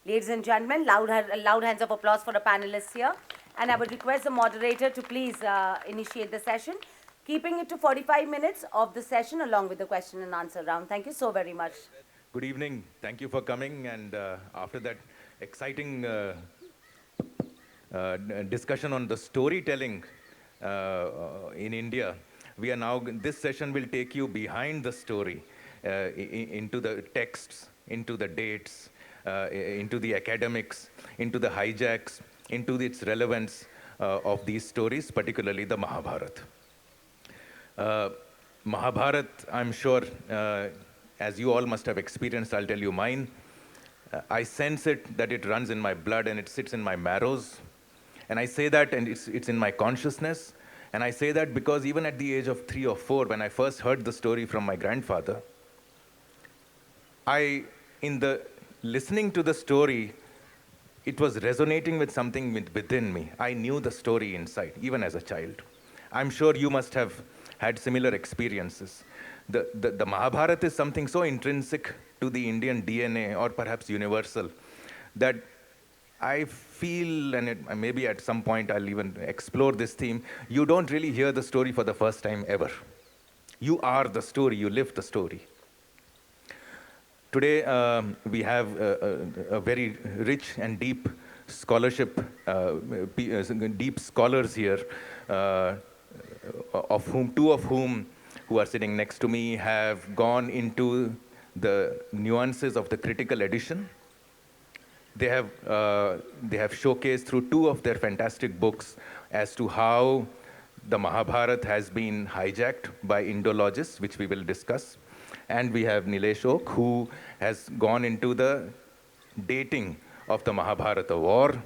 Ladies and gentlemen, loud hands of applause for the panelists here. And I would request the moderator to please initiate the session, keeping it to 45 minutes of the session along with the question and answer round. Thank you so very much. Good evening. Thank you for coming. And after that exciting discussion on the storytelling in India, we are now, this session will take you behind the story, into the texts, into the dates, into the academics, into the hijacks, into its relevance of these stories, particularly the Mahabharata. Mahabharat, I'm sure, as you all must have experienced, I'll tell you mine. I sense it, that it runs in my blood and it sits in my marrows. And I say that, and it's in my consciousness. And I say that because even at the age of 3 or 4, when I first heard the story from my grandfather, in the listening to the story, it was resonating with something within me. I knew the story inside, even as a child. I'm sure you must have had similar experiences. The Mahabharata is something so intrinsic to the Indian DNA, or perhaps universal, that I feel, and maybe at some point I'll even explore this theme, you don't really hear the story for the first time ever. You are the story, you live the story. Today, we have a very rich and deep scholarship, deep scholars here, of whom, two of whom who are sitting next to me have gone into the nuances of the critical edition. They have showcased through two of their fantastic books as to how the Mahabharata has been hijacked by Indologists, which we will discuss. And we have Nilesh Oak, who has gone into the dating of the Mahabharata war,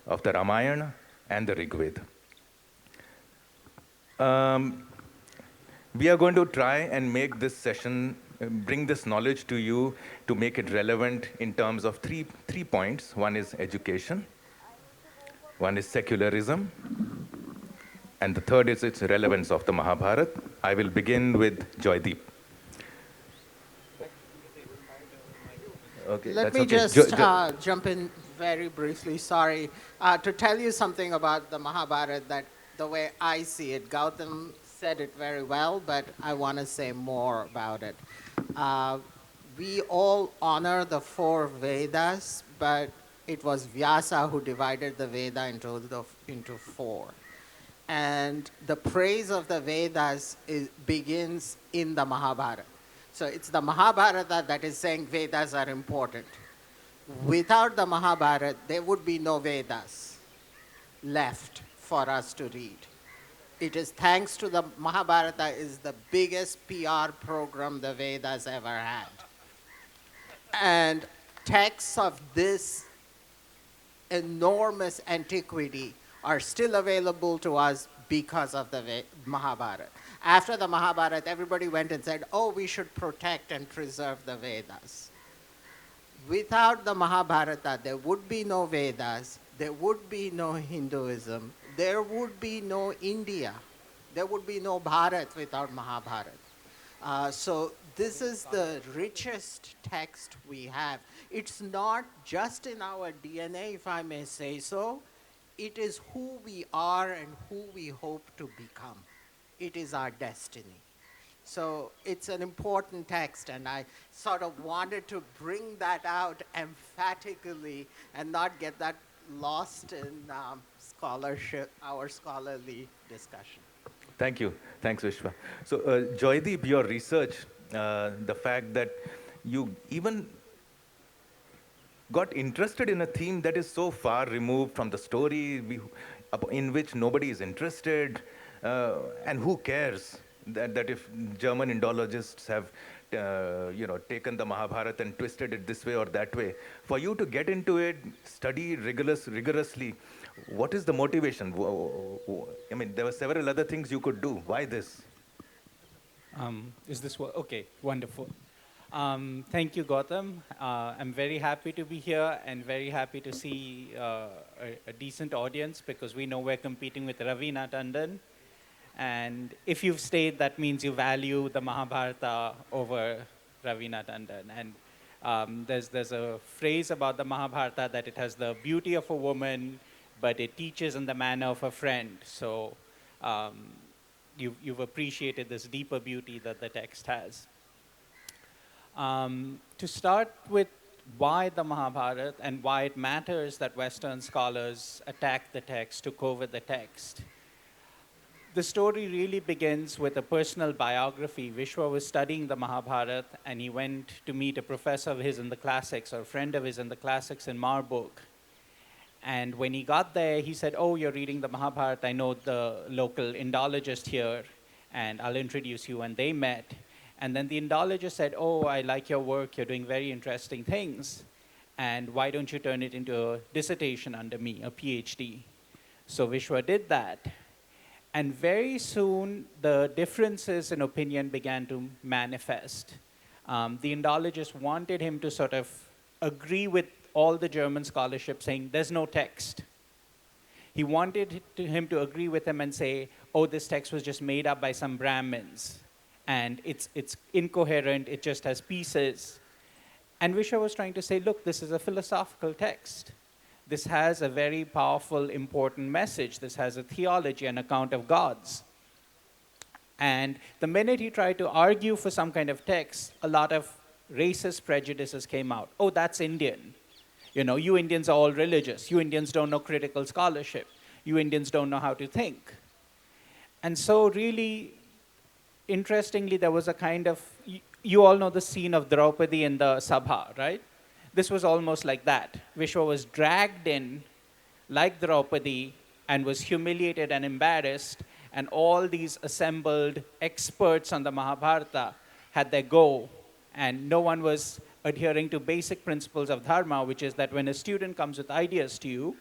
of the Ramayana, and the Rig Veda. We are going to try and make this session, bring this knowledge to you to make it relevant in terms of three points. One is education, one is secularism, and the third is its relevance of the Mahabharata. I will begin with Joydeep. Okay, Let me just jump in very briefly, sorry, to tell you something about the Mahabharata, that the way I see it. Gautam said it very well, but I want to say more about it. We all honor the 4 Vedas, but it was Vyasa who divided the Veda into 4. And the praise of the Vedas begins in the Mahabharata. So it's the Mahabharata that is saying Vedas are important. Without the Mahabharata, there would be no Vedas left for us to read. It is thanks to the Mahabharata is the biggest PR program the Vedas ever had. And texts of this enormous antiquity are still available to us because of the Mahabharata. After the Mahabharata, everybody went and said, oh, we should protect and preserve the Vedas. Without the Mahabharata, there would be no Vedas, there would be no Hinduism, there would be no India, there would be no Bharat without Mahabharata. So this is the richest text we have. It's not just in our DNA, if I may say so. It is who we are and who we hope to become. It is our destiny. So it's an important text, and I sort of wanted to bring that out emphatically and not get that lost in scholarship, our scholarly discussion. Thank you. Thanks, Vishwa. So, Joydeep, your research, the fact that you even got interested in a theme that is so far removed from the story, in which nobody is interested, and who cares that if German Indologists have taken the Mahabharata and twisted it this way or that way. For you to get into it, study rigorously, what is the motivation? I mean, there were several other things you could do. Why this? Is this okay? Wonderful. Thank you, Gautam. I'm very happy to be here and very happy to see a decent audience, because we know we're competing with Ravina Tandon. And if you've stayed, that means you value the Mahabharata over Ravina Tandon. And There's a phrase about the Mahabharata that it has the beauty of a woman, but it teaches in the manner of a friend. So um, you've appreciated this deeper beauty that the text has. To start with why the Mahabharata and why it matters that Western scholars attack the text, took over the text. The story really begins with a personal biography. Vishwa was studying the Mahabharata and he went to meet a professor of his in the classics or a friend of his in the classics in Marburg. And when he got there, he said, "Oh, you're reading the Mahabharata. I know the local Indologist here, and I'll introduce you." And they met. And then the Indologist said, "Oh, I like your work. You're doing very interesting things. And why don't you turn it into a dissertation under me, a PhD?" So Vishwa did that. And very soon, the differences in opinion began to manifest. The Indologist wanted him to sort of agree with all the German scholarship saying, there's no text. He wanted him to agree with him and say, oh, this text was just made up by some Brahmins, and it's incoherent, it just has pieces. And Vishwa was trying to say, look, this is a philosophical text. This has a very powerful, important message. This has a theology, an account of gods. And the minute he tried to argue for some kind of text, a lot of racist prejudices came out. Oh, that's Indian. You know, you Indians are all religious. You Indians don't know critical scholarship. You Indians don't know how to think. And so really, interestingly, there was a kind of, you all know the scene of Draupadi in the Sabha, right? This was almost like that. Vishwa was dragged in like Draupadi and was humiliated and embarrassed, and all these assembled experts on the Mahabharata had their go, and no one was adhering to basic principles of dharma, which is that when a student comes with ideas to you,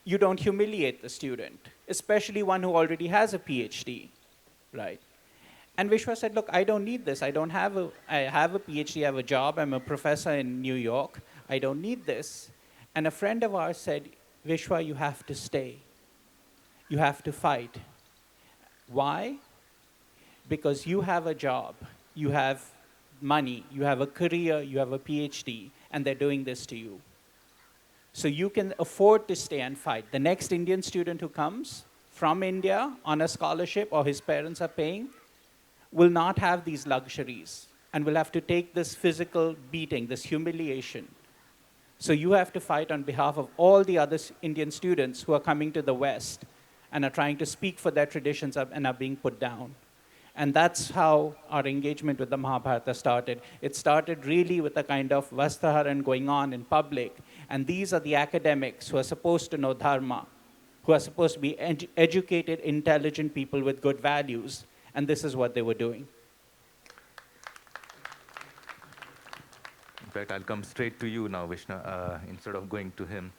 you don't humiliate the student, especially one who already has a PhD, right? And Vishwa said, look, I don't need this. I have a PhD, I have a job, I'm a professor in New York. I don't need this. And a friend of ours said, Vishwa, you have to stay. You have to fight. Why? Because you have a job, you have money, you have a career, you have a PhD, and they're doing this to you. So you can afford to stay and fight. The next Indian student who comes from India on a scholarship or his parents are paying will not have these luxuries and will have to take this physical beating, this humiliation. So you have to fight on behalf of all the other Indian students who are coming to the West and are trying to speak for their traditions and are being put down. And that's how our engagement with the Mahabharata started. It started really with a kind of Vastraharan going on in public. And these are the academics who are supposed to know dharma, who are supposed to be educated, intelligent people with good values. And this is what they were doing. In fact, I'll come straight to you now, Vishnu, instead of going to him.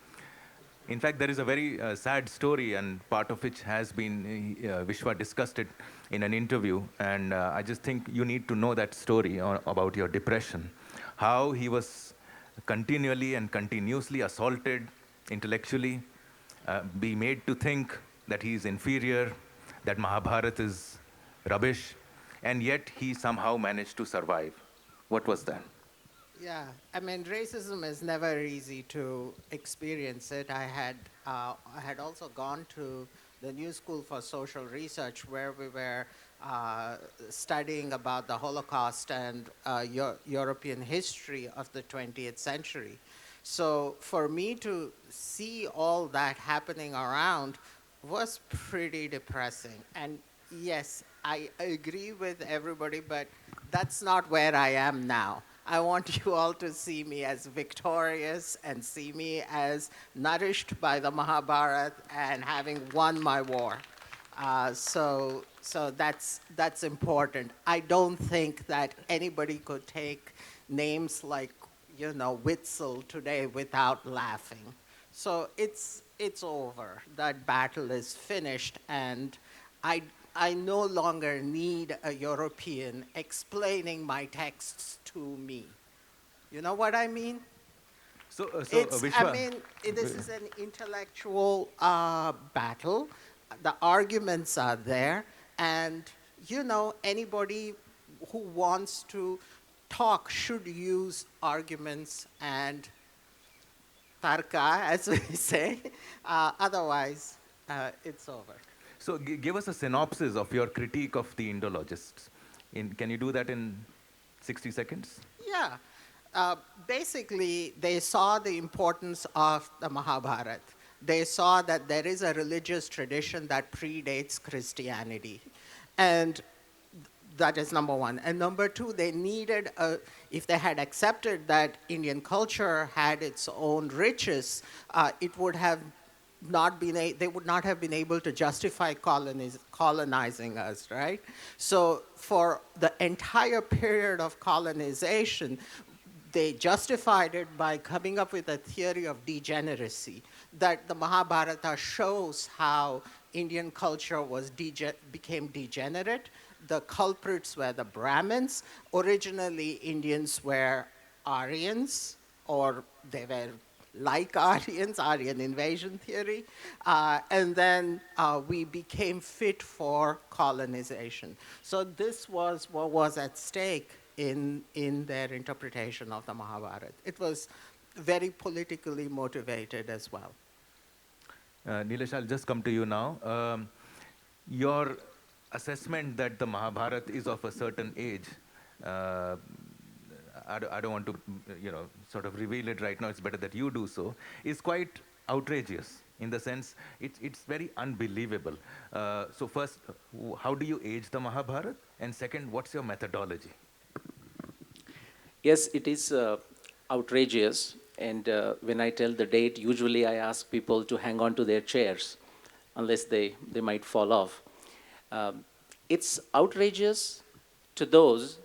In fact, there is a very sad story, and part of which has been, Vishwa discussed it in an interview, and I just think you need to know that story about your depression, how he was continually and continuously assaulted intellectually, be made to think that he is inferior, that Mahabharata is rubbish, and yet he somehow managed to survive. What was that? Yeah, I mean, racism is never easy to experience it. I had also gone to the New School for Social Research, where we were studying about the Holocaust and European history of the 20th century. So for me to see all that happening around was pretty depressing. And yes, I agree with everybody, but that's not where I am now. I want you all to see me as victorious and see me as nourished by the Mahabharata and having won my war. So that's important. I don't think that anybody could take names like, you know, Witzel today without laughing. So it's over. That battle is finished, and I no longer need a European explaining my texts to me. You know what I mean? Vishwa, I mean, this is an intellectual battle. The arguments are there, and you know, anybody who wants to talk should use arguments and tarka, as we say. Otherwise, it's over. So give us a synopsis of your critique of the Indologists. Can you do that in 60 seconds? Yeah. Basically, they saw the importance of the Mahabharata. They saw that there is a religious tradition that predates Christianity. And that is number one. And number two, they needed, if they had accepted that Indian culture had its own riches, it would have not been they would not have been able to justify colonizing us, right? So for the entire period of colonization, they justified it by coming up with a theory of degeneracy, that the Mahabharata shows how Indian culture became degenerate. The culprits were the Brahmins. Originally, Indians were Aryans, or they were like Aryans, Aryan invasion theory. And then we became fit for colonization. So this was what was at stake in their interpretation of the Mahabharata. It was very politically motivated as well. Nilesh, I'll just come to you now. Your assessment that the Mahabharata is of a certain age, I don't want to, sort of reveal it right now. It's better that you do so. Is quite outrageous in the sense it's very unbelievable. So first, how do you age the Mahabharata? And second, what's your methodology? Yes, it is outrageous. And when I tell the date, usually I ask people to hang on to their chairs, unless they might fall off. It's outrageous to those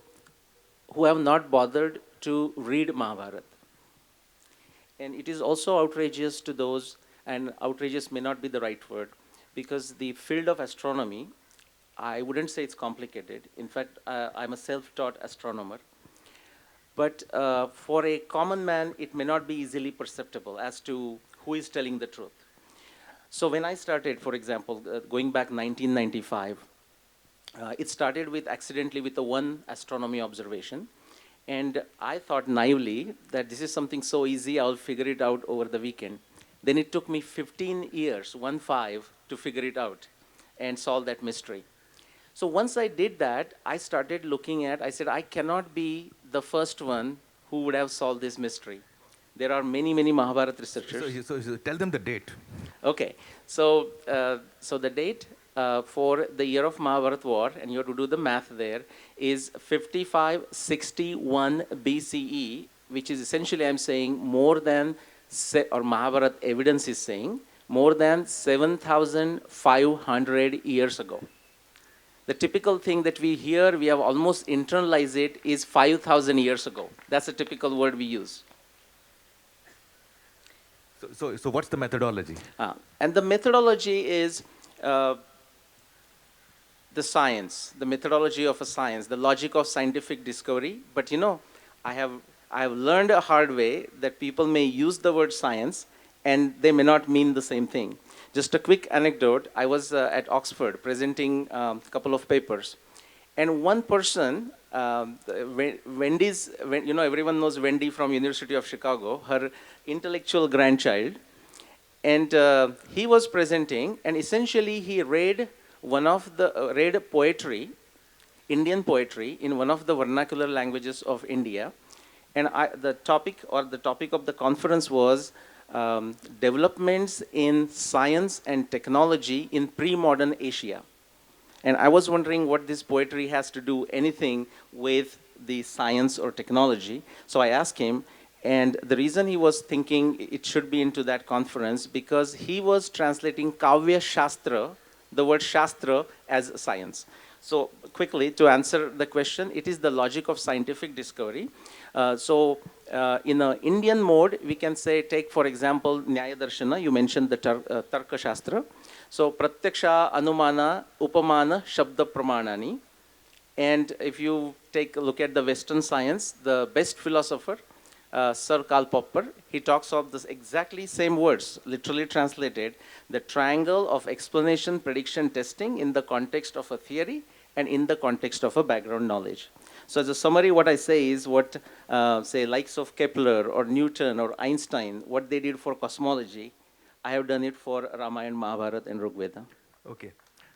who have not bothered to read Mahabharata. And it is also outrageous to those, and outrageous may not be the right word, because the field of astronomy, I wouldn't say it's complicated. In fact, I'm a self-taught astronomer. But for a common man, it may not be easily perceptible as to who is telling the truth. So when I started, for example, going back 1995, it started with accidentally with a one astronomy observation. And I thought naively that this is something so easy, I'll figure it out over the weekend. Then it took me 15 years, 1-5, to figure it out and solve that mystery. So once I did that, I started looking at, I said, I cannot be the first one who would have solved this mystery. There are many, many Mahabharata researchers. So tell them the date. Okay, so the date for the year of Mahabharat war, and you have to do the math there, is 5561 BCE, which is essentially, I'm saying, more than, or Mahabharat evidence is saying, more than 7,500 years ago. The typical thing that we hear, we have almost internalized it, is 5,000 years ago. That's a typical word we use. So what's the methodology? And the methodology is the science, the methodology of a science, the logic of scientific discovery. But I have learned a hard way that people may use the word science and they may not mean the same thing. Just a quick anecdote. I was at Oxford presenting a couple of papers. And one person, everyone knows Wendy from University of Chicago, her intellectual grandchild. And he was presenting, and essentially he read read poetry, Indian poetry, in one of the vernacular languages of India. And the topic of the conference was developments in science and technology in pre-modern Asia. And I was wondering what this poetry has to do anything with the science or technology. So I asked him, and the reason he was thinking it should be into that conference, because he was translating Kavya Shastra, the word Shastra, as science. So quickly, to answer the question, it is the logic of scientific discovery. In an Indian mode, we can say, take for example, Nyaya Darshana, you mentioned the Tarka Shastra. So Pratyaksha, Anumana, Upamana, Shabda Pramanani. And if you take a look at the Western science, the best philosopher, Sir Karl Popper, he talks of this exactly same words, literally translated, the triangle of explanation, prediction, testing in the context of a theory and in the context of a background knowledge. So as a summary, what I say is what, say, likes of Kepler or Newton or Einstein, what they did for cosmology, I have done it for Ramayana, Mahabharata, and Rigveda. Okay.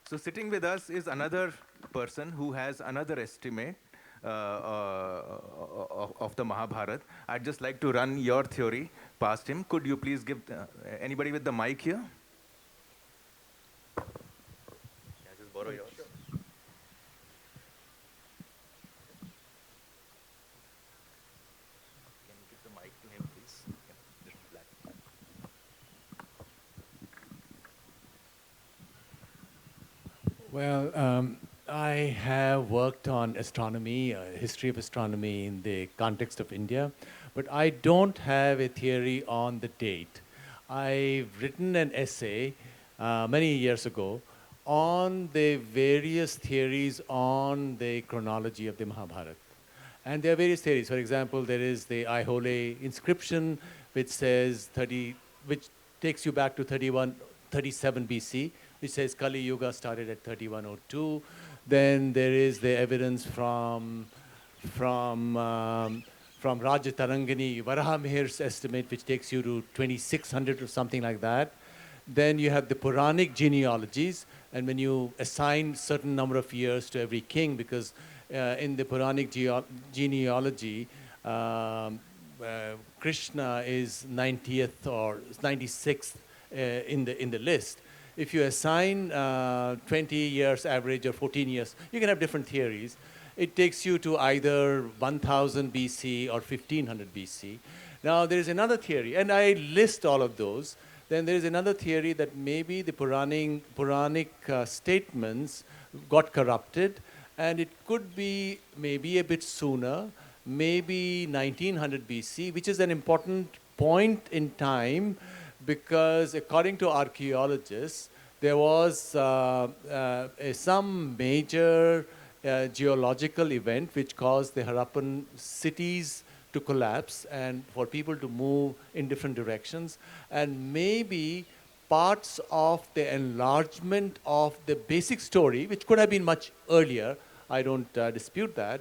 So sitting with us is another person who has another estimate of the Mahabharat. I'd just like to run your theory past him. Could you please give anybody with the mic here? Yeah, just borrow yours. Sure. Can you give the mic to him, please? Yeah, this black. Well, I have worked on astronomy, history of astronomy in the context of India, but I don't have a theory on the date. I've written an essay many years ago on the various theories on the chronology of the Mahabharata. And there are various theories. For example, there is the Aihole inscription, which says which takes you back to 37 BC, which says Kali Yuga started at 3102. Then there is the evidence from Raja Tarangani, Varahamihir's estimate, which takes you to 2600 or something like that. Then you have the Puranic genealogies, and when you assign certain number of years to every king, because in the Puranic genealogy, Krishna is 90th or 96th in the list. If you assign 20 years average or 14 years, you can have different theories. It takes you to either 1000 BC or 1500 BC. Now there is another theory, and I list all of those. Then there is another theory that maybe the Puranic statements got corrupted, and it could be maybe a bit sooner, maybe 1900 BC, which is an important point in time, because according to archaeologists, there was some major geological event which caused the Harappan cities to collapse and for people to move in different directions. And maybe parts of the enlargement of the basic story, which could have been much earlier, I don't dispute that,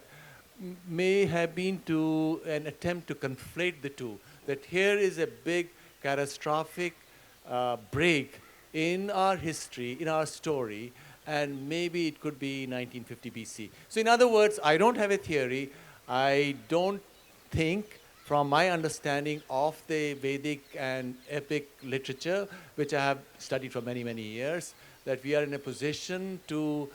may have been to an attempt to conflate the two. That here is a big catastrophic break in our history, in our story, and maybe it could be 1950 BC. So in other words, I don't have a theory. I don't think, from my understanding of the Vedic and epic literature, which I have studied for many, many years, that we are in a position to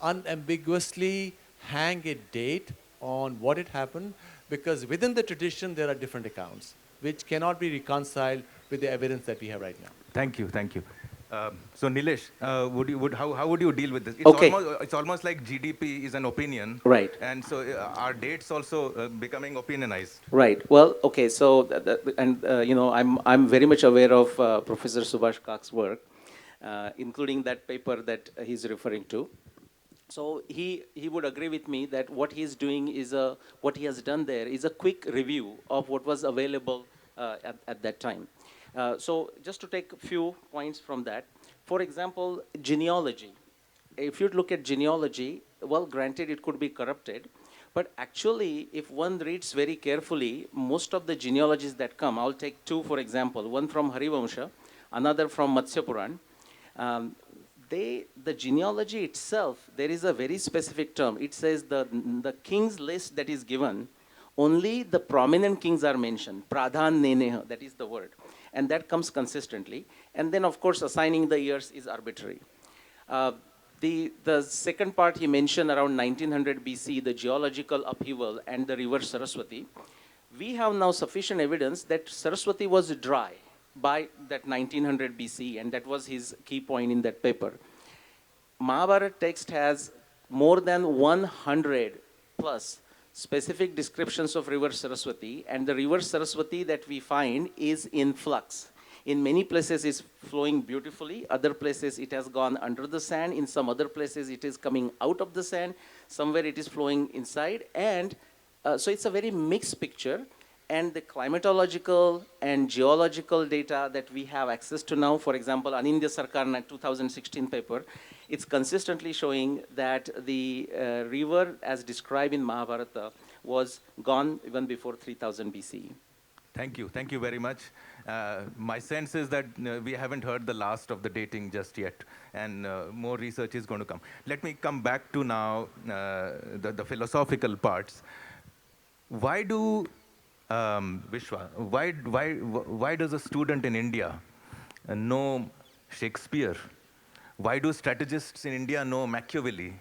unambiguously hang a date on what had happened, because within the tradition there are different accounts which cannot be reconciled with the evidence that we have right now. Thank you, thank you. So Nilesh, how would you deal with this? Okay. It's almost like GDP is an opinion, Right. And so are dates also becoming opinionized? Right. Well, okay. So, I'm very much aware of Professor Subhash Kak's work, including that paper that he's referring to. So he would agree with me that what he's doing is what he has done there is a quick review of what was available at that time. So just to take a few points from that, for example, genealogy. If you look at genealogy, well, granted it could be corrupted, but actually if one reads very carefully, most of the genealogies that come, I'll take two for example, one from Harivamsha, another from Matsya Puran. The genealogy itself, there is a very specific term. It says the king's list that is given, only the prominent kings are mentioned. Pradhan Neneha, that is the word. And that comes consistently. And then, of course, assigning the years is arbitrary. The second part he mentioned around 1900 BC, the geological upheaval and the river Saraswati. We have now sufficient evidence that Saraswati was dry by that 1900 BC, and that was his key point in that paper. Mahabharata text has more than 100 plus specific descriptions of river Saraswati, and the river Saraswati that we find is in flux. In many places it's flowing beautifully, other places it has gone under the sand, in some other places it is coming out of the sand, somewhere it is flowing inside, and so it's a very mixed picture. and the climatological and geological data that we have access to now, for example, Anindya Sarkar's 2016 paper, it's consistently showing that the river as described in Mahabharata was gone even before 3000 BCE. Thank you. Thank you very much. My sense is that we haven't heard the last of the dating just yet, and more research is going to come. Let me come back to now the philosophical parts. Why do, Vishwa, why does a student in India know Shakespeare? Why do strategists in India know Machiavelli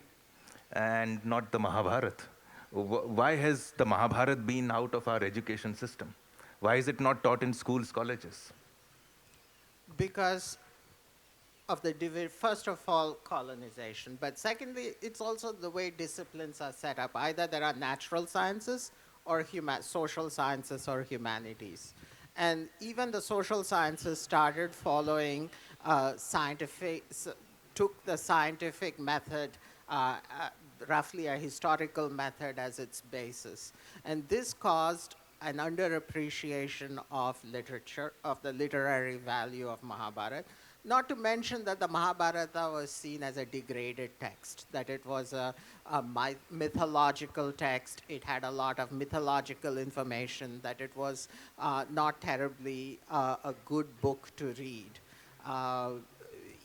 and not the Mahabharata? Why has the Mahabharata been out of our education system? Why is it not taught in schools, colleges? Because of the first of all, colonization, but secondly, it's also the way disciplines are set up. Either there are natural sciences or social sciences or humanities. And even the social sciences started following took the scientific method, roughly a historical method as its basis. And this caused an underappreciation of literature, of the literary value of Mahabharata. Not to mention that the Mahabharata was seen as a degraded text, that it was a mythological text. It had a lot of mythological information, that it was not terribly a good book to read.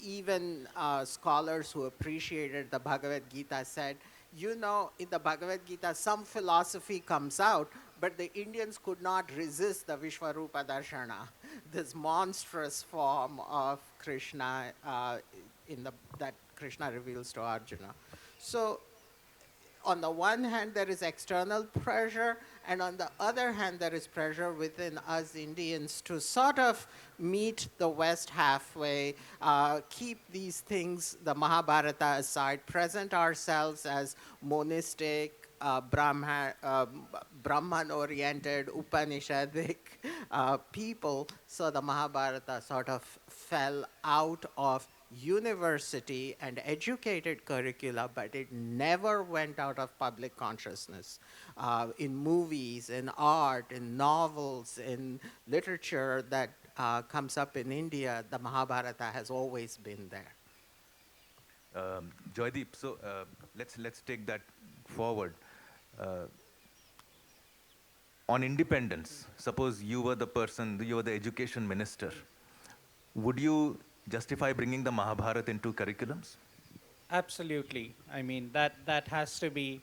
Even scholars who appreciated the Bhagavad Gita said, you know, in the Bhagavad Gita, some philosophy comes out, but the Indians could not resist the Vishwarupa Darshana, this monstrous form of Krishna that Krishna reveals to Arjuna. So on the one hand, there is external pressure, and on the other hand, there is pressure within us Indians to sort of meet the West halfway, keep these things, the Mahabharata aside, present ourselves as monistic, Brahman-oriented, Upanishadic people. So the Mahabharata sort of fell out of university and educated curricula, but it never went out of public consciousness. In movies, in art, in novels, in literature that comes up in India, the Mahabharata has always been there. Joydeep, so let's take that forward. On independence, suppose you were the education minister, would you justify bringing the Mahabharata into curriculums? Absolutely. I mean, that has to be,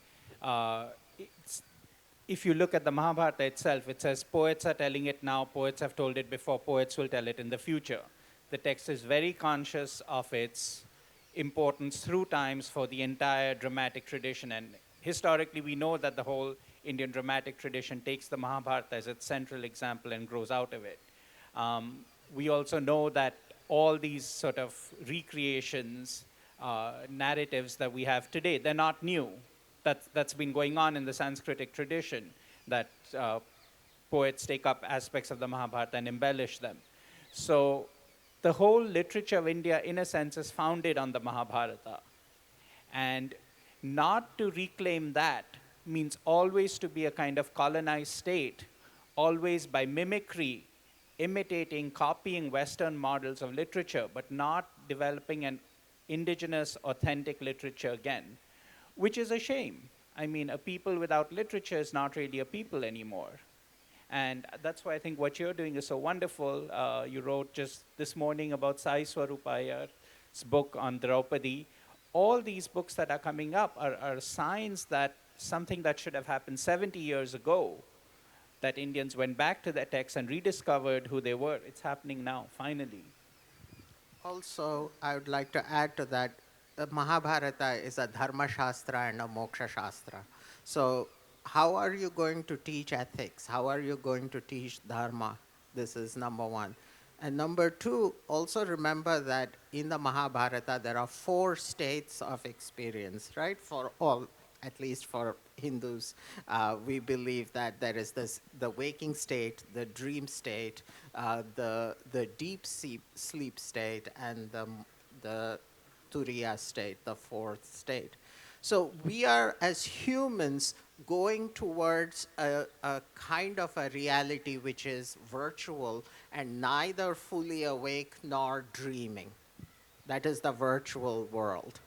if you look at the Mahabharata itself, it says poets are telling it now, poets have told it before, poets will tell it in the future. The text is very conscious of its importance through times for the entire dramatic tradition. And historically, we know that the whole Indian dramatic tradition takes the Mahabharata as its central example and grows out of it. We also know that all these sort of recreations, narratives that we have today, they're not new. That's been going on in the Sanskritic tradition, that poets take up aspects of the Mahabharata and embellish them. So the whole literature of India, in a sense, is founded on the Mahabharata. And not to reclaim that means always to be a kind of colonized state, always by mimicry, imitating, copying Western models of literature, but not developing an indigenous, authentic literature again, which is a shame. I mean, a people without literature is not really a people anymore. And that's why I think what you're doing is so wonderful. You wrote just this morning about Sai Swarupayar's book on Draupadi. All these books that are coming up are signs that something that should have happened 70 years ago, that Indians went back to their texts and rediscovered who they were. It's happening now, finally. Also, I would like to add to that, the Mahabharata is a Dharma Shastra and a Moksha Shastra. So how are you going to teach ethics? How are you going to teach Dharma? This is number one. And number two, also remember that in the Mahabharata, there are 4 states of experience, right? For all, at least for Hindus, we believe that there is the waking state, the dream state, the deep sleep state, and the Turiya state, the 4th state. So we are, as humans, going towards a kind of a reality which is virtual and neither fully awake nor dreaming. That is the virtual world.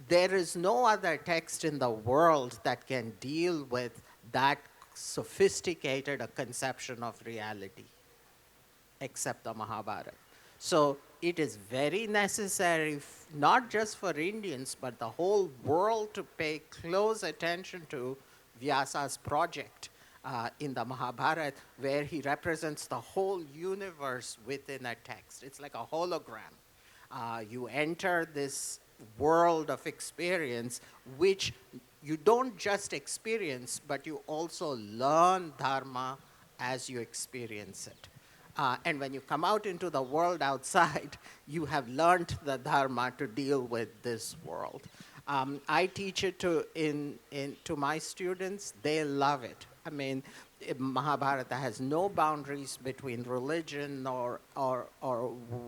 There is no other text in the world that can deal with that sophisticated a conception of reality except the Mahabharata. So it is very necessary, not just for Indians, but the whole world to pay close attention to Vyasa's project in the Mahabharata, where he represents the whole universe within a text. It's like a hologram. You enter this world of experience, which you don't just experience, but you also learn dharma as you experience it. And when you come out into the world outside, you have learned the dharma to deal with this world. I teach it to my students. They love it. I mean, Mahabharata has no boundaries between religion or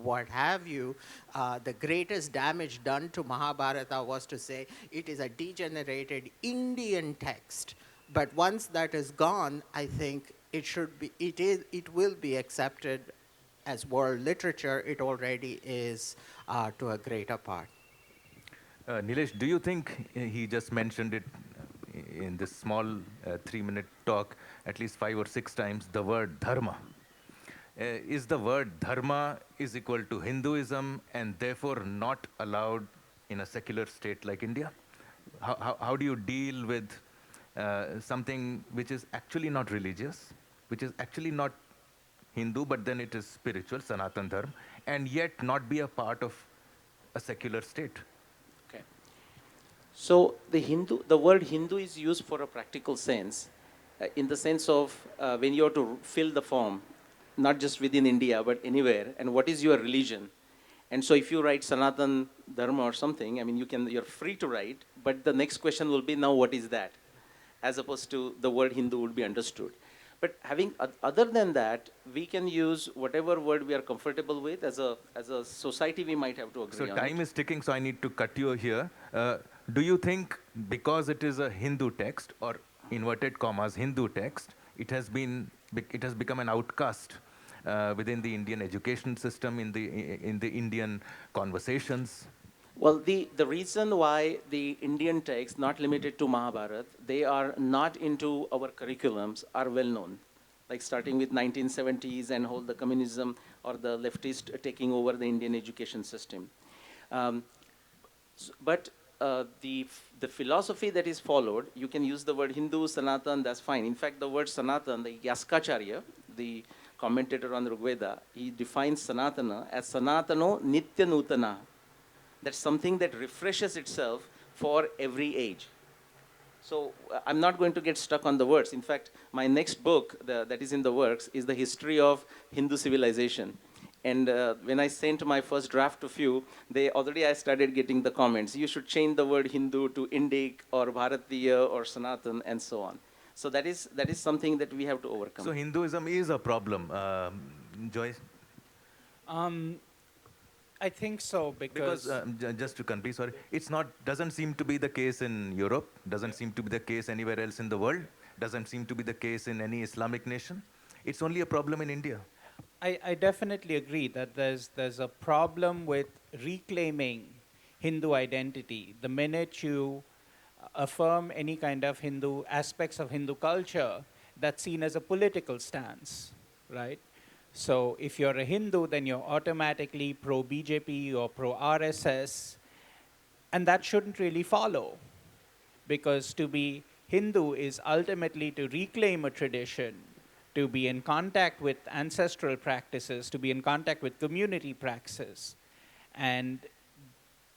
what have you. The greatest damage done to Mahabharata was to say it is a degenerated Indian text. But once that is gone, I think it will be accepted as world literature. It already is to a greater part. Nilesh, do you think he just mentioned it in this small 3-minute talk at least 5 or 6 times, the word dharma? Is the word dharma is equal to Hinduism and therefore not allowed in a secular state like India? How do you deal with something which is actually not religious, which is actually not Hindu, but then it is spiritual, Sanatan Dharma, and yet not be a part of a secular state? Okay. So the word Hindu is used for a practical sense, in the sense of when you have to fill the form, not just within India, but anywhere, and what is your religion? And so if you write Sanatan Dharma or something, I mean, you're free to write, but the next question will be, now what is that? As opposed to the word Hindu would be understood. But other than that, we can use whatever word we are comfortable with. As a society, we might have to agree on So time it. is ticking, so I need to cut you here. Do you think because it is a Hindu text, or inverted commas Hindu text, it has become an outcast within the Indian education system, in the Indian conversations? Well, the reason why the Indian texts, not limited to Mahabharata, they are not into our curriculums are well known. Like starting with 1970s and whole the communism or the leftist taking over the Indian education system. But the philosophy that is followed, you can use the word Hindu, Sanatan, that's fine. In fact, the word Sanatan, the Yaskacharya, the commentator on Rigveda, he defines Sanatana as Sanatano Nitya Nutana. That's something that refreshes itself for every age. So I'm not going to get stuck on the words. In fact, my next book that is in the works is the history of Hindu civilization. And when I sent my first draft to few, I started getting the comments. You should change the word Hindu to Indic or Bharatiya or Sanatan and so on. So that is something that we have to overcome. So Hinduism is a problem, Joyce? I think so Because just to confirm, sorry, doesn't seem to be the case in Europe, doesn't seem to be the case anywhere else in the world, doesn't seem to be the case in any Islamic nation. It's only a problem in India. I definitely agree that there's a problem with reclaiming Hindu identity. The minute you affirm any kind of Hindu aspects of Hindu culture, that's seen as a political stance, right? So if you're a Hindu, then you're automatically pro-BJP or pro-RSS, and that shouldn't really follow, because to be Hindu is ultimately to reclaim a tradition, to be in contact with ancestral practices, to be in contact with community practices. And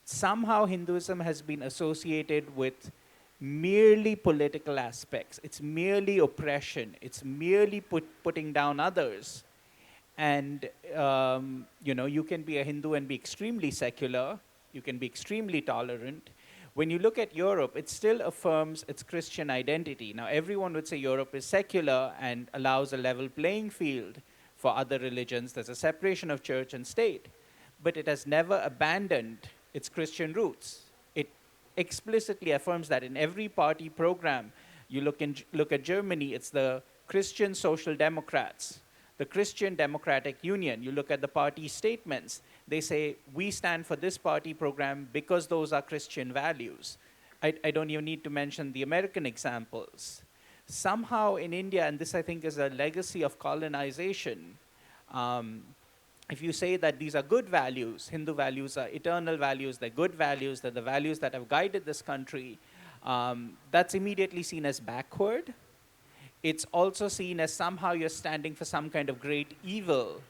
somehow Hinduism has been associated with merely political aspects. It's merely oppression. It's merely putting down others. And, you can be a Hindu and be extremely secular. You can be extremely tolerant. When you look at Europe, it still affirms its Christian identity. Now, everyone would say Europe is secular and allows a level playing field for other religions. There's a separation of church and state. But it has never abandoned its Christian roots. It explicitly affirms that in every party program You look at Germany, it's the Christian Social Democrats, the Christian Democratic Union. You look at the party statements. They say, we stand for this party program because those are Christian values. I don't even need to mention the American examples. Somehow in India, and this I think is a legacy of colonization, if you say that these are good values, Hindu values are eternal values, they're good values, they're the values that have guided this country, that's immediately seen as backward. It's also seen as somehow you're standing for some kind of great evil.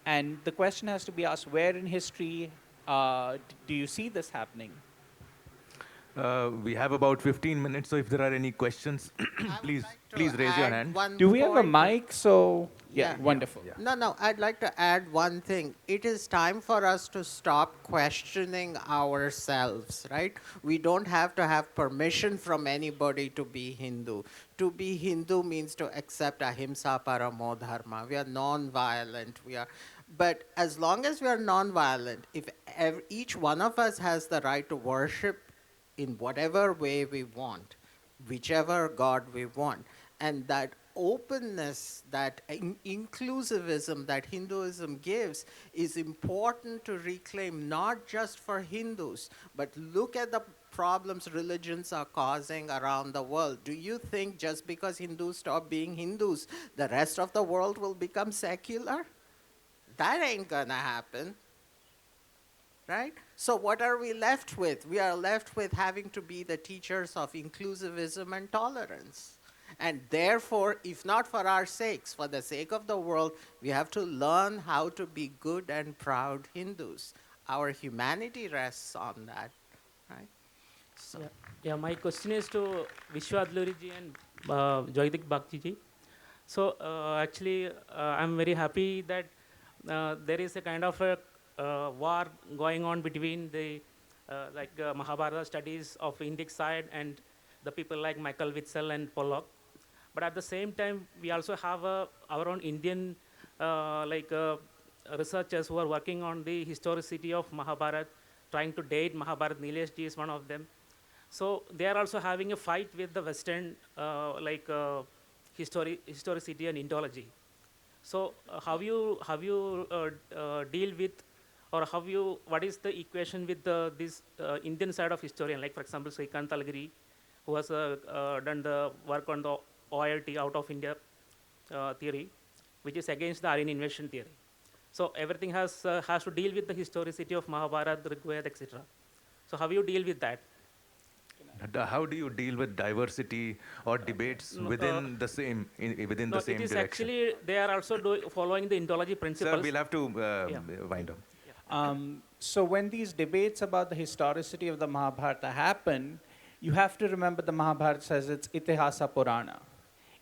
And the question has to be asked, where in history do you see this happening? We have about 15 minutes, so if there are any questions, please raise your hand. Do we have a mic? So, yeah, wonderful. Yeah. No, I'd like to add one thing. It is time for us to stop questioning ourselves, right? We don't have to have permission from anybody to be Hindu. To be Hindu means to accept ahimsa paramo dharma. We are non-violent. But as long as we are non-violent, if each one of us has the right to worship in whatever way we want, whichever God we want, and that openness, that inclusivism that Hinduism gives is important to reclaim, not just for Hindus, but look at the problems religions are causing around the world. Do you think just because Hindus stop being Hindus, the rest of the world will become secular? That ain't gonna happen. Right? So what are we left with? We are left with having to be the teachers of inclusivism and tolerance. And therefore, if not for our sakes, for the sake of the world, we have to learn how to be good and proud Hindus. Our humanity rests on that. Right? So. Yeah, my question is to Vishwa Adluri ji and Joydik Bakji ji. So actually, I'm very happy that there is a kind of a war going on between the Mahabharata studies of Indic side and the people like Michael Witzel and Pollock. But at the same time, we also have our own Indian researchers who are working on the historicity of Mahabharat, trying to date Mahabharat. Nilesh ji is one of them. So they are also having a fight with the Western historicity and Indology. So how you deal with, or what is the equation with this Indian side of historian, like for example Srikant Talgiri, who has done the work on the OIRT, out of India theory, which is against the Aryan invasion theory. So everything has to deal with the historicity of Mahabharata, Rigveda, etc. So how you deal with that? How do you deal with diversity or debates within the same within the same it is direction? Actually, they are also following the Indology principles. Sir, we'll have to wind up. So when these debates about the historicity of the Mahabharata happen, you have to remember the Mahabharata says it's Itihasa Purana.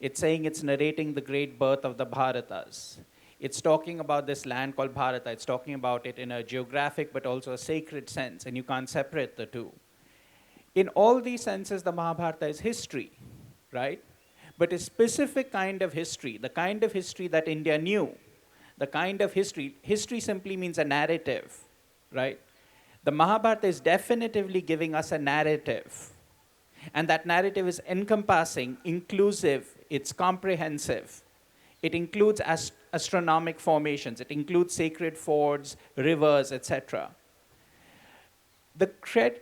It's saying it's narrating the great birth of the Bharatas. It's talking about this land called Bharata. It's talking about it in a geographic but also a sacred sense, and you can't separate the two. In all these senses, the Mahabharata is history, right? But a specific kind of history, the kind of history that India knew, the kind of history simply means a narrative, right? The Mahabharata is definitively giving us a narrative. And that narrative is encompassing, inclusive, it's comprehensive. It includes astronomic formations, it includes sacred fords, rivers, etc. The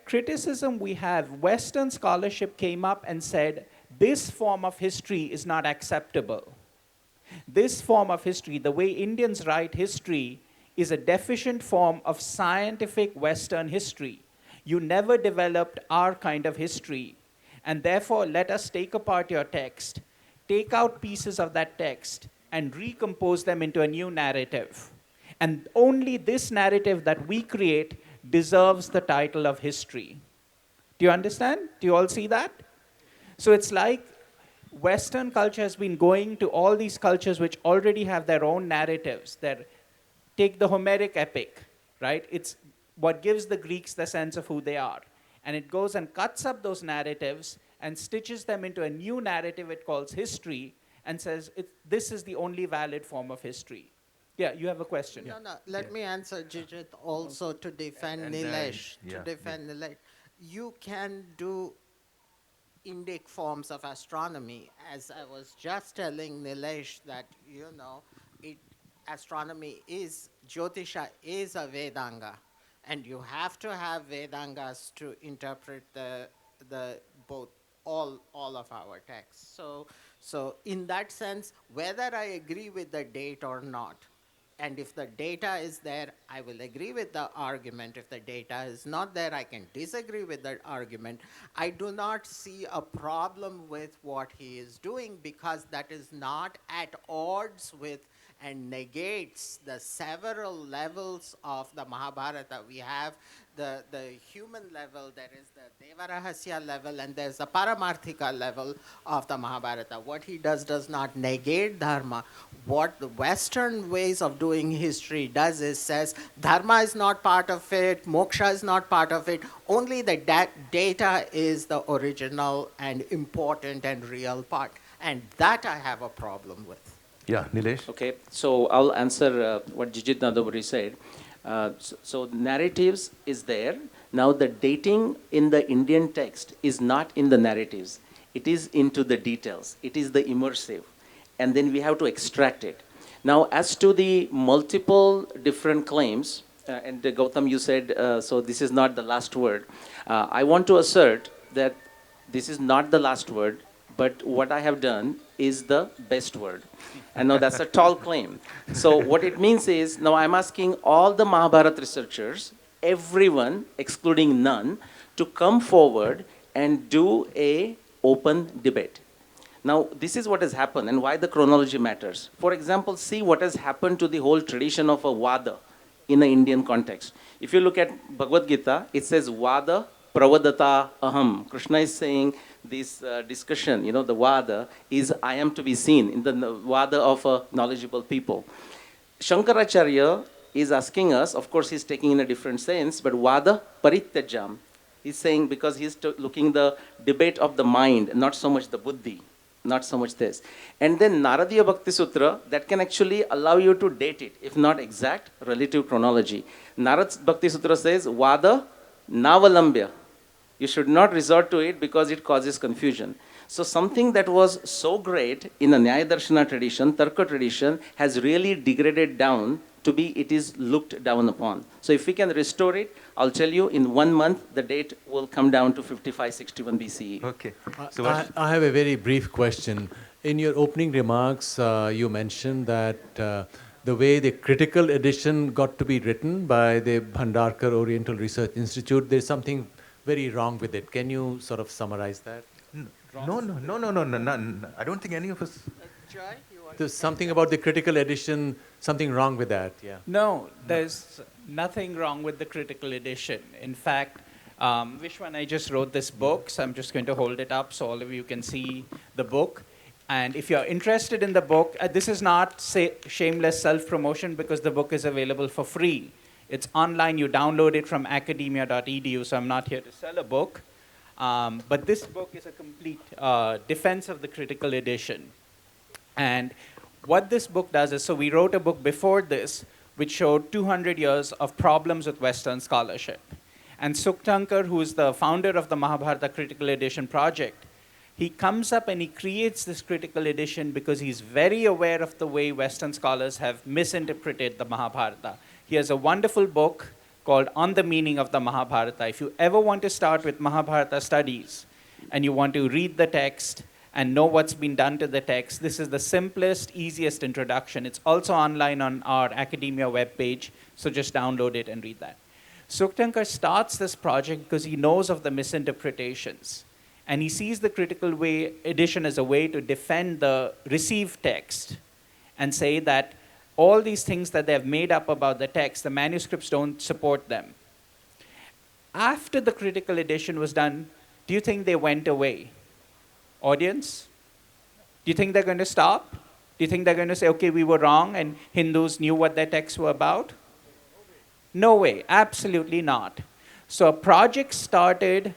criticism we have, Western scholarship came up and said, this form of history is not acceptable. This form of history, the way Indians write history, is a deficient form of scientific Western history. You never developed our kind of history. And therefore, let us take apart your text, take out pieces of that text, and recompose them into a new narrative. And only this narrative that we create deserves the title of history. Do you understand? Do you all see that? So it's like Western culture has been going to all these cultures which already have their own narratives. Take the Homeric epic, right? It's what gives the Greeks the sense of who they are. And it goes and cuts up those narratives and stitches them into a new narrative it calls history and says this is the only valid form of history. Yeah, you have a question. No. Let me answer Jijit also to defend Nilesh. yeah, Nilesh. You can do Indic forms of astronomy. As I was just telling Nilesh that, it astronomy is, Jyotisha is a Vedanga, and you have to have Vedangas to interpret the both all of our texts. So in that sense, whether I agree with the date or not, and if the data is there, I will agree with the argument. If the data is not there, I can disagree with that argument. I do not see a problem with what he is doing, because that is not at odds with and negates the several levels of the Mahabharata. We have the human level, there is the Devarahasya level, and there's the Paramarthika level of the Mahabharata. What he does not negate dharma. What the Western ways of doing history does is says dharma is not part of it, moksha is not part of it, only the data is the original and important and real part. And that I have a problem with. Yeah, Nilesh? Okay, so I'll answer what Jijit Nadoburi said. So narratives is there. Now the dating in the Indian text is not in the narratives. It is into the details. It is the immersive. And then we have to extract it. Now as to the multiple different claims, and Gautam, you said, so this is not the last word. I want to assert that this is not the last word, but what I have done is the best word. And now that's a tall claim. So what it means is, now I'm asking all the Mahabharata researchers, everyone, excluding none, to come forward and do a open debate. Now, this is what has happened and why the chronology matters. For example, see what has happened to the whole tradition of a Vada in an Indian context. If you look at Bhagavad Gita, it says Vada Pravadata Aham. Krishna is saying this discussion, the Vada is I am to be seen in the Vada of a knowledgeable people. Shankaracharya is asking us, of course he's taking in a different sense, but Vada Parityajam. He's saying because he's looking the debate of the mind, not so much the buddhi, not so much this. And then Naradiya Bhakti Sutra, that can actually allow you to date it, if not exact, relative chronology. Narad Bhakti Sutra says, Vada Navalambya. You should not resort to it because it causes confusion. So something that was so great in the Nyaya Darshana tradition, Tarka tradition, has really degraded down to be, it is looked down upon. So if we can restore it, I'll tell you in 1 month, the date will come down to 5561 BCE. Okay. So I have a very brief question. In your opening remarks, you mentioned that the way the critical edition got to be written by the Bhandarkar Oriental Research Institute, there's something very wrong with it. Can you sort of summarize that? No. I don't think any of us. Joy, you want There's something about the critical edition, something wrong with that, yeah. No, there's nothing wrong with the critical edition. In fact, Vishwa and I just wrote this book, so I'm just going to hold it up so all of you can see the book. And if you're interested in the book, this is not shameless self-promotion because the book is available for free. It's online, you download it from academia.edu, so I'm not here to sell a book. But this book is a complete defense of the critical edition. And what this book does is, so we wrote a book before this, which showed 200 years of problems with Western scholarship. And Suktankar, who is the founder of the Mahabharata Critical Edition project, he comes up and he creates this critical edition because he's very aware of the way Western scholars have misinterpreted the Mahabharata. He has a wonderful book called On the Meaning of the Mahabharata. If you ever want to start with Mahabharata studies and you want to read the text and know what's been done to the text, this is the simplest, easiest introduction. It's also online on our academia webpage, so just download it and read that. Suktankar starts this project because he knows of the misinterpretations. And he sees the critical edition as a way to defend the received text and say that all these things that they've made up about the text, the manuscripts don't support them. After the critical edition was done, do you think they went away? Audience? Do you think they're going to stop? Do you think they're going to say, okay, we were wrong and Hindus knew what their texts were about? No way, absolutely not. So a project started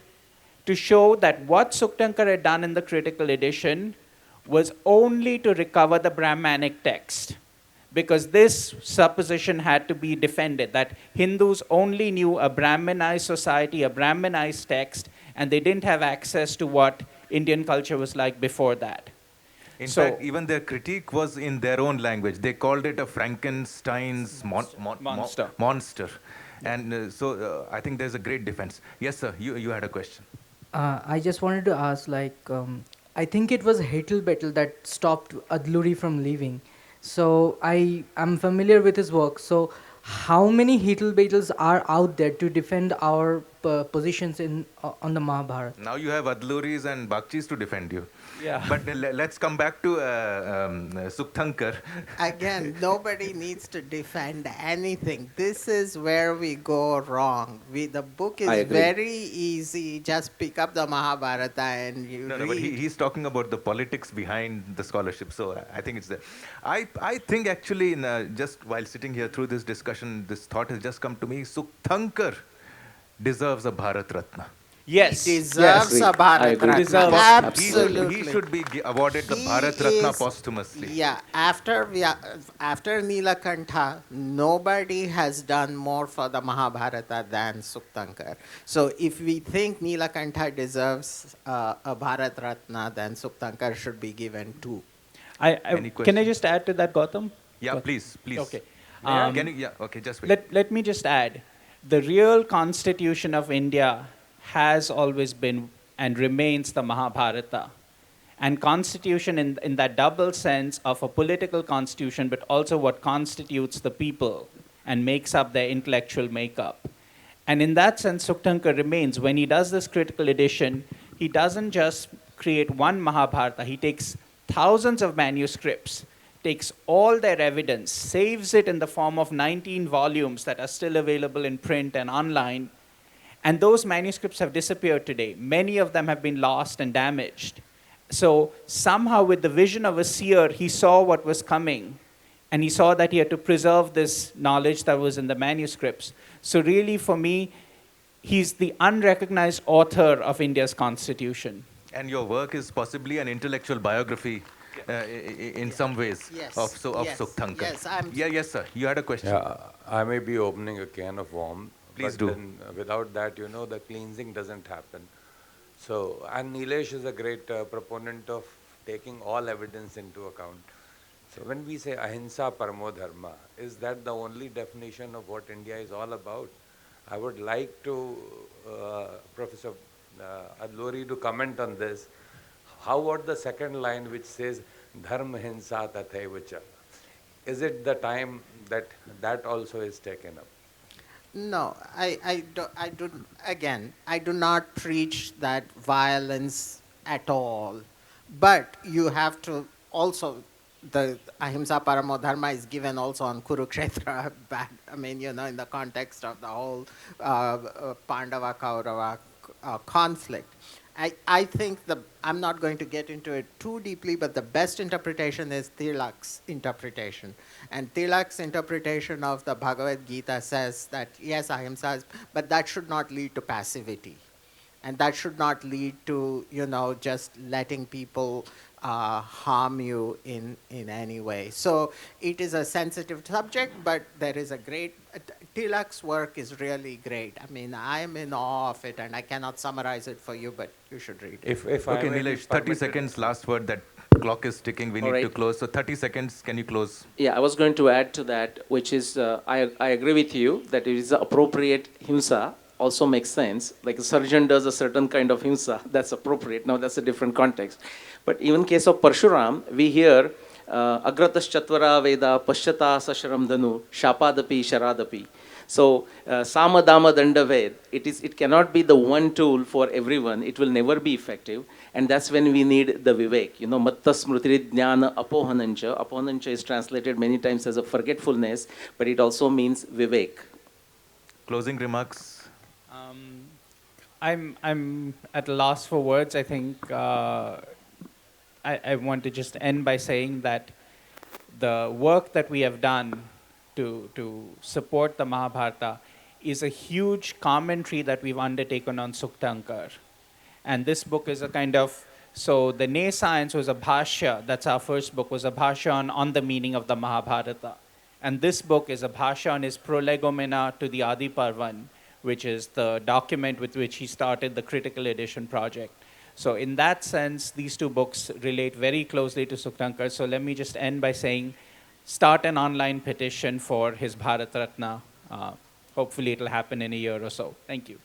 to show that what Suktankar had done in the critical edition was only to recover the Brahmanic text, because this supposition had to be defended, that Hindus only knew a Brahmanized society, a Brahmanized text, and they didn't have access to what Indian culture was like before that. In So- fact, even their critique was in their own language. They called it a Frankenstein's Monster. monster. And I think there's a great defense. Yes, sir, you had a question. I just wanted to ask, I think it was Hetel Betel that stopped Adluri from leaving. So I'm familiar with his work. So how many Hetel Betels are out there to defend our positions on the Mahabharata? Now you have Adluris and Bakchis to defend you. Yeah. But let's come back to Sukthankar. Again, nobody needs to defend anything. This is where we go wrong. The book I is agree. very easy. Just pick up the Mahabharata and you No, read. but he's talking about the politics behind the scholarship. So I think it's there. I think actually, just while sitting here through this discussion, this thought has just come to me. Sukthankar deserves a Bharat Ratna. Yes. He deserves Yes. a Bharat I agree. Ratna. Deserves. Absolutely. He should be awarded the He Bharat Ratna is- posthumously. Yeah, after Nilakantha, nobody has done more for the Mahabharata than Sukthankar. So if we think Nilakantha deserves a Bharat Ratna, then Sukthankar should be given too. Any Can I question? just add to that, Gautam? Yeah, Gautam. please. Okay. Can you, yeah, okay, just wait. Let me just add, the real constitution of India has always been and remains the Mahabharata. And constitution in that double sense of a political constitution, but also what constitutes the people and makes up their intellectual makeup. And in that sense, Sukthankar remains. When he does this critical edition, he doesn't just create one Mahabharata, he takes thousands of manuscripts, takes all their evidence, saves it in the form of 19 volumes that are still available in print and online. And those manuscripts have disappeared today. Many of them have been lost and damaged. So somehow with the vision of a seer, he saw what was coming. And he saw that he had to preserve this knowledge that was in the manuscripts. So really for me, he's the unrecognized author of India's constitution. And your work is possibly an intellectual biography in some ways Yes, of yes, Sukthankar. yes, Yes, sir. You had a question. Yeah, I may be opening a can of worms. Please but do. Then, without that, the cleansing doesn't happen. So, and Nilesh is a great proponent of taking all evidence into account. So, when we say ahimsa paramo dharma, is that the only definition of what India is all about? I would like to Professor Adluri to comment on this. How about the second line which says dharma hinsa tathaivacha? Is it the time that also is taken up? No, I do not preach that violence at all. But you have to also, the ahimsa paramo dharma is given also on Kurukshetra, in the context of the whole Pandava Kaurava conflict. I think I'm not going to get into it too deeply, but the best interpretation is Tilak's interpretation. And Tilak's interpretation of the Bhagavad Gita says that, yes, ahimsa, but that should not lead to passivity. And that should not lead to, just letting people harm you in any way. So it is a sensitive subject, but there is a great, Tilak's work is really great. I am in awe of it, and I cannot summarize it for you, but you should read it. If I Okay, may be Nilesh, 30 permitted- seconds, last word. That clock is ticking. We All need to right. close. So 30 seconds, can you close? Yeah, I was going to add to that, which is, I agree with you that it is the appropriate himsa, also makes sense. Like a surgeon does a certain kind of himsa, that's appropriate. Now that's a different context. But even case of Parshuram, we hear agratas chatvara veda pashyata sasharam danu shapadapi sharadapi. So samadama dandaved, it cannot be the one tool for everyone. It will never be effective. And that's when we need the vivek. Matta smriti jnana apohanancha. Apohanancha is translated many times as a forgetfulness, but it also means vivek. Closing remarks. I'm at a loss for words. I think I want to just end by saying that the work that we have done to support the Mahabharata is a huge commentary that we've undertaken on Sukthankar. And this book is a kind of, so the Ne Science was a bhashya, that's our first book, was a bhashya on the meaning of the Mahabharata. And this book is a bhashya on his prolegomena to the Adi Parvan, which is the document with which he started the critical edition project. So in that sense, these two books relate very closely to Sukhtankar. So let me just end by saying, start an online petition for his Bharat Ratna. Hopefully it'll happen in a year or so. Thank you.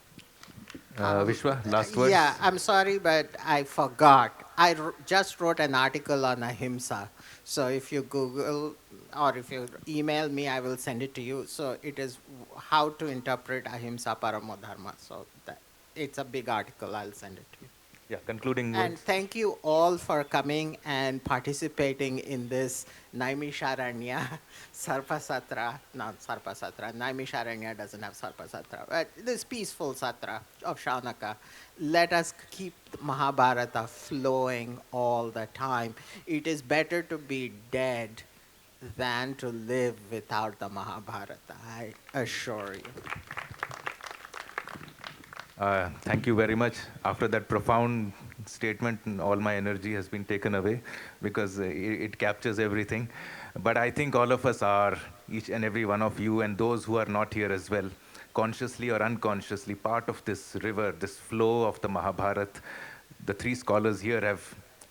Vishwa, last words? Yeah, I'm sorry, but I forgot. I just wrote an article on ahimsa. So if you Google or if you email me, I will send it to you. So it is how to interpret ahimsa paramo dharma. So it's a big article. I'll send it to you. Yeah, concluding And words. thank you all for coming and participating in this Naimisharanya Sarpasatra, not Sarpasatra, Naimisharanya doesn't have Sarpasatra, but this peaceful Satra of Shaunaka. Let us keep Mahabharata flowing all the time. It is better to be dead than to live without the Mahabharata, I assure you. Thank you very much. After that profound statement, all my energy has been taken away because it captures everything. But I think all of us are, each and every one of you, and those who are not here as well, consciously or unconsciously, part of this river, this flow of the Mahabharat. The three scholars here have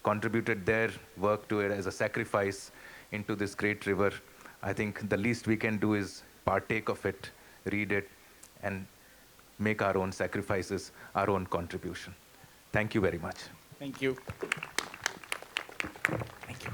contributed their work to it as a sacrifice into this great river. I think the least we can do is partake of it, read it, and make our own sacrifices, our own contribution. Thank you very much. Thank you. Thank you.